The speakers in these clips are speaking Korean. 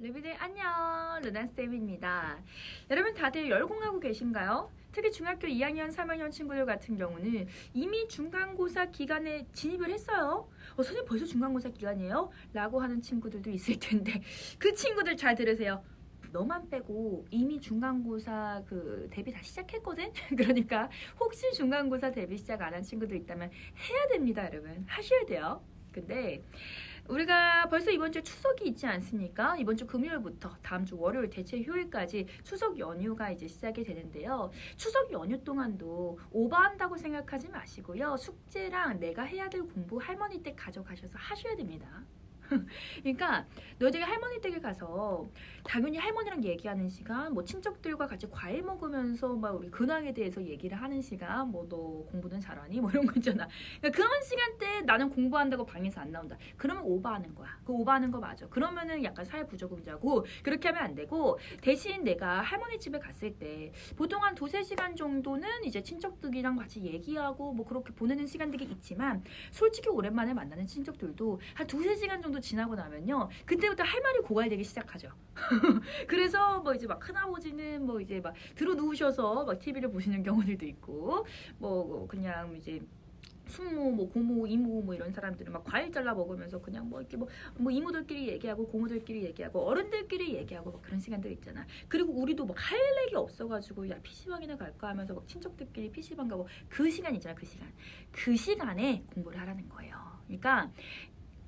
루비들 안녕, 루나쌤입니다. 여러분 다들 열공하고 계신가요? 특히 중학교 2학년, 3학년 친구들 같은 경우는 이미 중간고사 기간에 진입을 했어요. 선생님 벌써 중간고사 기간이에요? 라고 하는 친구들도 있을 텐데 그 친구들 잘 들으세요. 너만 빼고 이미 중간고사 대비 다 시작했거든? 그러니까 혹시 중간고사 대비 시작 안 한 친구들 있다면 해야 됩니다, 여러분. 하셔야 돼요. 근데 우리가 벌써 이번 주에 추석이 있지 않습니까? 이번 주 금요일부터 다음 주 월요일 대체 휴일까지 추석 연휴가 이제 시작이 되는데요. 추석 연휴 동안도 오버한다고 생각하지 마시고요. 숙제랑 내가 해야 될 공부 할머니 댁 가져가셔서 하셔야 됩니다. 그러니까 너희들이 할머니 댁에 가서 당연히 할머니랑 얘기하는 시간, 뭐 친척들과 같이 과일 먹으면서 막 우리 근황에 대해서 얘기를 하는 시간, 뭐 너 공부는 잘하니? 뭐 이런 거 있잖아. 그러니까 그런 시간대에 나는 공부한다고 방에서 안 나온다. 그러면 오버하는 거야. 그 오버하는 거 맞아. 그러면은 약간 사회부적응자고 그렇게 하면 안 되고 대신 내가 할머니 집에 갔을 때 보통 한 2-3시간 정도는 이제 친척들이랑 같이 얘기하고 뭐 그렇게 보내는 시간들이 있지만 솔직히 오랜만에 만나는 친척들도 한 2-3시간 정도 지나고 나면요. 그때부터 할 말이 고갈되기 시작하죠. 그래서 뭐 이제 막 큰아버지는 뭐 이제 막 들어 누우셔서 막 TV를 보시는 경우들도 있고 뭐 그냥 이제 숙모, 뭐 고모, 이모 뭐 이런 사람들은 막 과일 잘라 먹으면서 그냥 뭐 이렇게 뭐 이모들끼리 얘기하고 고모들끼리 얘기하고 어른들끼리 얘기하고 막 그런 시간들 있잖아. 그리고 우리도 막 할 얘기 없어가지고 야 PC방이나 갈까 하면서 막 친척들끼리 PC방 가고 그 시간 있잖아. 그 시간에 공부를 하라는 거예요. 그러니까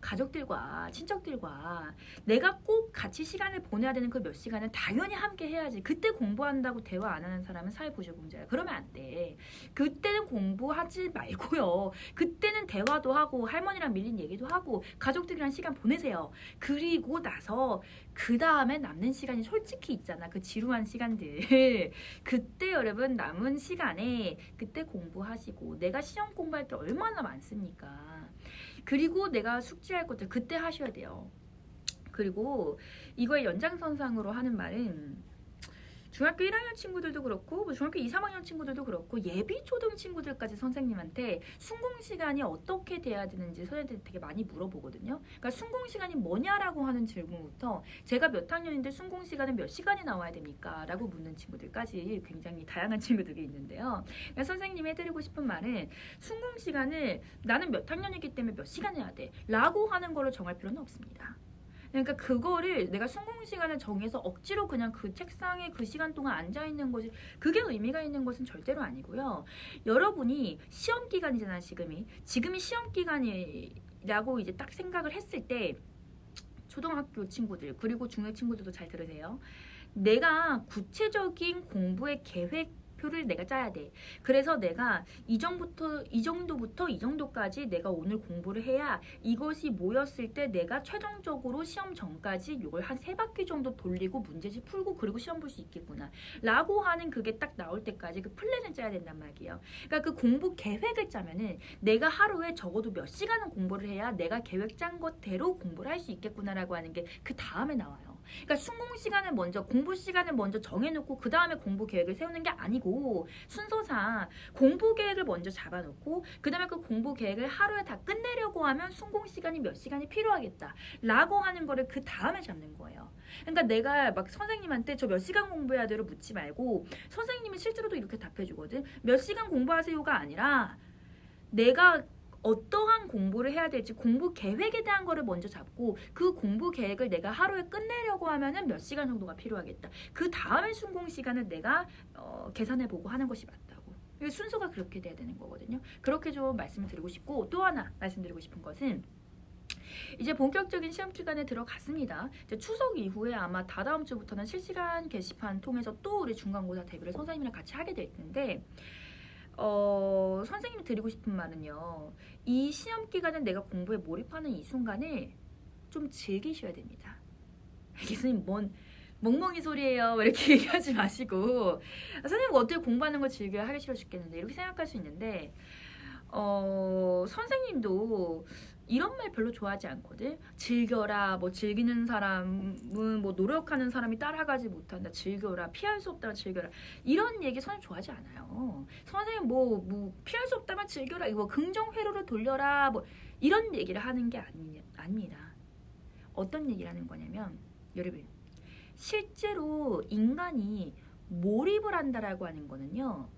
가족들과 친척들과 내가 꼭 같이 시간을 보내야 되는 그 몇 시간은 당연히 함께 해야지. 그때 공부한다고 대화 안 하는 사람은 사회부적응자야. 그러면 안 돼. 그때는 공부하지 말고요. 그때는 대화도 하고 할머니랑 밀린 얘기도 하고 가족들이랑 시간 보내세요. 그리고 나서 그 다음에 남는 시간이 솔직히 있잖아. 그 지루한 시간들. 그때 여러분 남은 시간에 그때 공부하시고 내가 시험 공부할 때 얼마나 많습니까? 그리고 내가 숙지할 것들 그때 하셔야 돼요. 그리고 이거의 연장선상으로 하는 말은 중학교 1학년 친구들도 그렇고 뭐 중학교 2, 3학년 친구들도 그렇고 예비 초등 친구들까지 선생님한테 순공 시간이 어떻게 돼야 되는지 선생님들이 되게 많이 물어보거든요. 그러니까 순공 시간이 뭐냐라고 하는 질문부터 제가 몇 학년인데 순공 시간은 몇 시간이 나와야 됩니까? 라고 묻는 친구들까지 굉장히 다양한 친구들이 있는데요. 그러니까 선생님이 해드리고 싶은 말은 순공 시간을 나는 몇 학년이기 때문에 몇 시간 해야 돼 라고 하는 거를 정할 필요는 없습니다. 그러니까 그거를 내가 순공 시간을 정해서 억지로 그냥 그 책상에 그 시간 동안 앉아있는 것이 그게 의미가 있는 것은 절대로 아니고요. 여러분이 시험 기간이잖아 지금이 시험 기간이라고 이제 딱 생각을 했을 때 초등학교 친구들 그리고 중学친구들도 잘 들으세요. 내가 구체적인 공부의 계획표를 내가 짜야 돼. 그래서 내가 이 정도부터 이 정도까지 내가 오늘 공부를 해야 이것이 모였을 때 내가 최종적으로 시험 전까지 이걸 한 3바퀴 정도 돌리고 문제집 풀고 그리고 시험 볼 수 있겠구나 라고 하는 그게 딱 나올 때까지 그 플랜을 짜야 된단 말이에요. 그러니까 그 공부 계획을 짜면은 내가 하루에 적어도 몇 시간은 공부를 해야 내가 계획 짠 것대로 공부를 할 수 있겠구나라고 하는 게 그 다음에 나와요. 그러니까 순공 시간을 먼저 공부 시간을 먼저 정해놓고 그 다음에 공부 계획을 세우는 게 아니고 순서상 공부 계획을 먼저 잡아놓고 그 다음에 그 공부 계획을 하루에 다 끝내려고 하면 순공 시간이 몇 시간이 필요하겠다 라고 하는 거를 그 다음에 잡는 거예요. 그러니까 내가 막 선생님한테 저 몇 시간 공부해야 돼요 묻지 말고 선생님이 실제로도 이렇게 답해주거든. 몇 시간 공부하세요가 아니라 내가 어떠한 공부를 해야 될지 공부 계획에 대한 거를 먼저 잡고 그 공부 계획을 내가 하루에 끝내려고 하면은 몇 시간 정도가 필요하겠다. 그 다음에 순공 시간을 내가 계산해보고 하는 것이 맞다고. 순서가 그렇게 돼야 되는 거거든요. 그렇게 좀 말씀을 드리고 싶고 또 하나 말씀드리고 싶은 것은 이제 본격적인 시험 기간에 들어갔습니다. 이제 추석 이후에 아마 다다음 주부터는 실시간 게시판 통해서 또 우리 중간고사 대비를 선생님이랑 같이 하게 될 텐데 선생님이 드리고 싶은 말은요. 이 시험 기간은 내가 공부에 몰입하는 이 순간을 좀 즐기셔야 됩니다. 교수님 뭔 멍멍이 소리예요. 이렇게 얘기하지 마시고 선생님 어떻게 공부하는 거 즐겨야 하기 싫어 죽겠는데 이렇게 생각할 수 있는데 선생님도 이런 말 별로 좋아하지 않거든. 즐겨라. 뭐 즐기는 사람은 뭐 노력하는 사람이 따라가지 못한다. 즐겨라. 피할 수 없다면 즐겨라. 이런 얘기 선생님 좋아하지 않아요. 선생님 뭐 피할 수 없다면 즐겨라. 이거 긍정 회로를 돌려라. 뭐 이런 얘기를 하는 게 아닙니다. 어떤 얘기를 하는 거냐면 여러분 실제로 인간이 몰입을 한다라고 하는 거는요.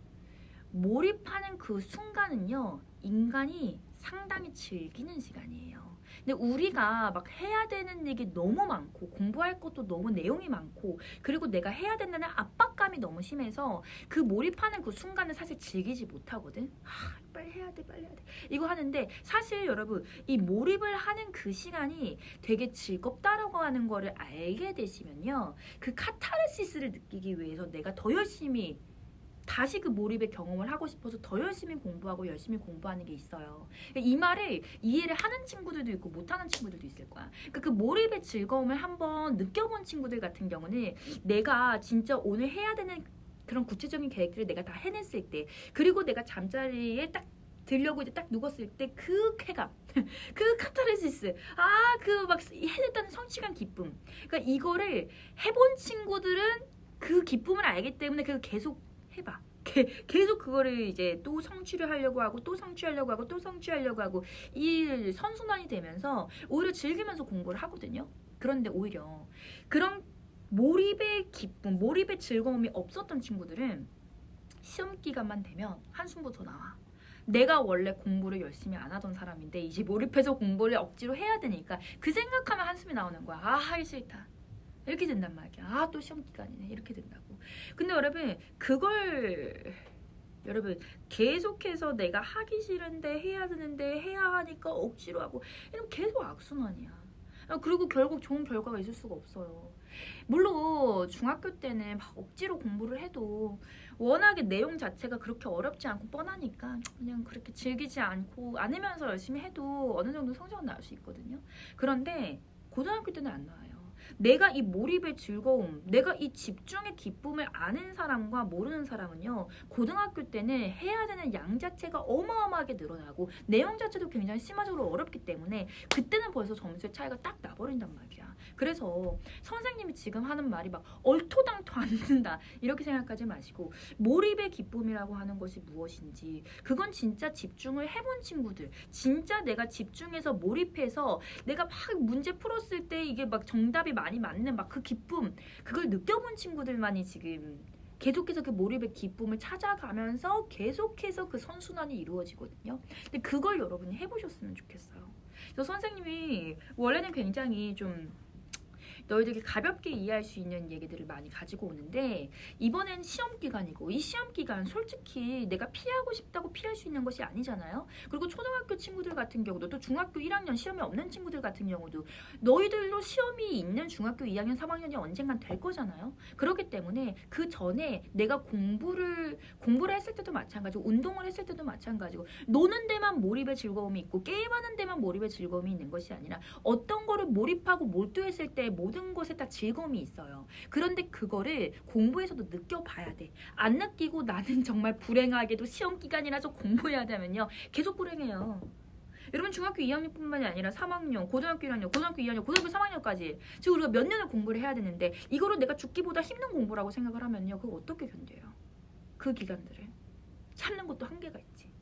몰입하는 그 순간은요. 인간이 상당히 즐기는 시간이에요. 근데 우리가 막 해야 되는 얘기 너무 많고 공부할 것도 너무 내용이 많고 그리고 내가 해야 된다는 압박감이 너무 심해서 그 몰입하는 그 순간을 사실 즐기지 못하거든. 빨리 해야 돼 빨리 해야 돼 이거 하는데 사실 여러분 이 몰입을 하는 그 시간이 되게 즐겁다라고 하는 거를 알게 되시면요. 그 카타르시스를 느끼기 위해서 내가 더 열심히 다시 그 몰입의 경험을 하고 싶어서 더 열심히 공부하고 열심히 공부하는 게 있어요. 이 말을 이해를 하는 친구들도 있고 못하는 친구들도 있을 거야. 그러니까 그 몰입의 즐거움을 한번 느껴본 친구들 같은 경우는 내가 진짜 오늘 해야 되는 그런 구체적인 계획들을 내가 다 해냈을 때 그리고 내가 잠자리에 딱 들려고 이제 딱 누웠을 때 그 쾌감 그 카타르시스 그 막 해냈다는 성취감 기쁨 그러니까 이거를 해본 친구들은 그 기쁨을 알기 때문에 그 계속 해봐. 계속 그거를 이제 또 성취를 하려고 하고 또 성취하려고 하고 또 성취하려고 하고 이 선순환이 되면서 오히려 즐기면서 공부를 하거든요. 그런데 오히려 그런 몰입의 기쁨, 몰입의 즐거움이 없었던 친구들은 시험 기간만 되면 한숨부터 나와. 내가 원래 공부를 열심히 안 하던 사람인데 이제 몰입해서 공부를 억지로 해야 되니까 그 생각하면 한숨이 나오는 거야. 하기 싫다. 이렇게 된단 말이야. 또 시험 기간이네. 이렇게 된다고. 근데 여러분 여러분 계속해서 내가 하기 싫은데 해야 되는데 해야 하니까 억지로 하고 이러면 계속 악순환이야. 그리고 결국 좋은 결과가 있을 수가 없어요. 물론 중학교 때는 막 억지로 공부를 해도 워낙에 내용 자체가 그렇게 어렵지 않고 뻔하니까 그냥 그렇게 즐기지 않으면서 열심히 해도 어느 정도 성적은 나올 수 있거든요. 그런데 고등학교 때는 안 나와요. 내가 이 몰입의 즐거움, 내가 이 집중의 기쁨을 아는 사람과 모르는 사람은요. 고등학교 때는 해야 되는 양 자체가 어마어마하게 늘어나고 내용 자체도 굉장히 심화적으로 어렵기 때문에 그때는 벌써 점수의 차이가 딱 나버린단 말이야. 그래서 선생님이 지금 하는 말이 막 얼토당토 안 된다 이렇게 생각하지 마시고 몰입의 기쁨이라고 하는 것이 무엇인지 그건 진짜 집중을 해본 친구들 진짜 내가 집중해서 몰입해서 내가 막 문제 풀었을 때 이게 막 정답이 많이 맞는 막 그 기쁨 그걸 느껴본 친구들만이 지금 계속해서 그 몰입의 기쁨을 찾아가면서 계속해서 그 선순환이 이루어지거든요. 근데 그걸 여러분이 해보셨으면 좋겠어요. 그래서 선생님이 원래는 굉장히 좀 너희들이 가볍게 이해할 수 있는 얘기들을 많이 가지고 오는데 이번엔 시험 기간이고 이 시험 기간 솔직히 내가 피하고 싶다고 피할 수 있는 것이 아니잖아요. 그리고 초등학교 친구들 같은 경우도 또 중학교 1학년 시험이 없는 친구들 같은 경우도 너희들도 시험이 있는 중학교 2학년 3학년이 언젠간 될 거잖아요. 그렇기 때문에 그 전에 내가 공부를 했을 때도 마찬가지고 운동을 했을 때도 마찬가지고 노는 데만 몰입의 즐거움이 있고 게임하는 데만 몰입의 즐거움이 있는 것이 아니라 어떤 거를 몰입하고 몰두했을 때 모든 것에 다 즐거움이 있어요. 그런데 그거를 공부에서도 느껴봐야 돼. 안 느끼고 나는 정말 불행하게도 시험 기간이라서 공부해야 되면요. 계속 불행해요. 여러분 중학교 2학년뿐만이 아니라 3학년, 고등학교 1학년, 고등학교 2학년, 고등학교 3학년까지 지금 우리가 몇 년을 공부를 해야 되는데 이거를 내가 죽기보다 힘든 공부라고 생각을 하면요. 그거 어떻게 견뎌요? 그 기간들을. 참는 것도 한계가 있지.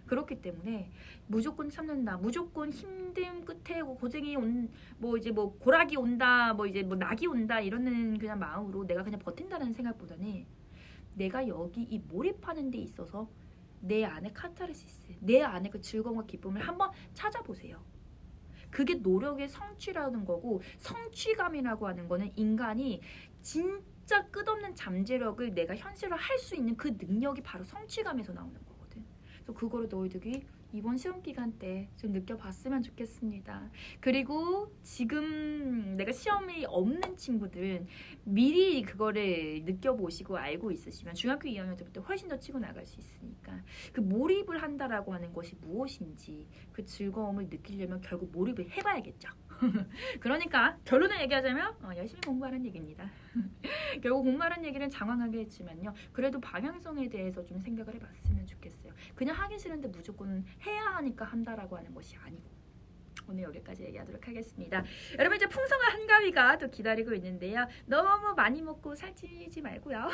그렇기 때문에 무조건 참는다. 무조건 힘듦 끝에 고생이 고락이 온다. 낙이 온다. 이러는 그냥 마음으로 내가 그냥 버틴다는 생각보다는 내가 여기 이 몰입하는 데 있어서 내 안에 카타르시스, 내 안에 그 즐거움과 기쁨을 한번 찾아보세요. 그게 노력의 성취라는 거고 성취감이라고 하는 거는 인간이 진짜 끝없는 잠재력을 내가 현실화 할 수 있는 그 능력이 바로 성취감에서 나오는 거거든. 그래서 그거를 너희들이 이번 시험 기간 때 좀 느껴봤으면 좋겠습니다. 그리고 지금 내가 시험이 없는 친구들은 미리 그거를 느껴보시고 알고 있으시면 중학교 2학년 때부터 훨씬 더 치고 나갈 수 있으니까 그 몰입을 한다라고 하는 것이 무엇인지 그 즐거움을 느끼려면 결국 몰입을 해봐야겠죠. 그러니까 결론을 얘기하자면 열심히 공부하는 얘기입니다. 결국 공부하는 얘기는 장황하게 했지만요. 그래도 방향성에 대해서 좀 생각을 해봤으면 좋겠어요. 그냥 하기 싫은데 무조건 해야 하니까 한다라고 하는 것이 아니고 오늘 여기까지 얘기하도록 하겠습니다. 여러분 이제 풍성한 한가위가 또 기다리고 있는데요. 너무 많이 먹고 살찌지 말고요.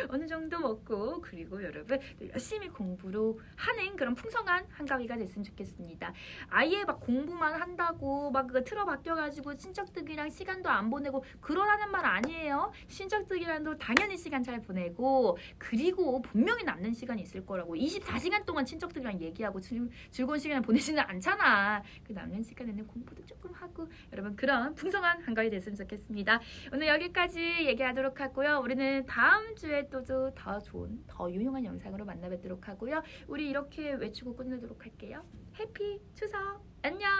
어느 정도 먹고 그리고 여러분 또 열심히 공부로 하는 그런 풍성한 한가위가 됐으면 좋겠습니다. 아예 막 공부만 한다고 막 그 틀어 바뀌어가지고 친척들이랑 시간도 안 보내고 그러라는 말 아니에요. 친척들이랑도 당연히 시간 잘 보내고 그리고 분명히 남는 시간이 있을 거라고. 24시간 동안 친척들이랑 얘기하고 즐거운 시간을 보내지는 않잖아. 그 남는 시간에는 공부도 조금 하고 여러분 그런 풍성한 한가위 됐으면 좋겠습니다. 오늘 여기까지 얘기하도록 하고요. 우리는 다음 주에 또 더 좋은 더 유용한 영상으로 만나 뵙도록 하고요. 우리 이렇게 외치고 끝내도록 할게요. 해피 추석 안녕.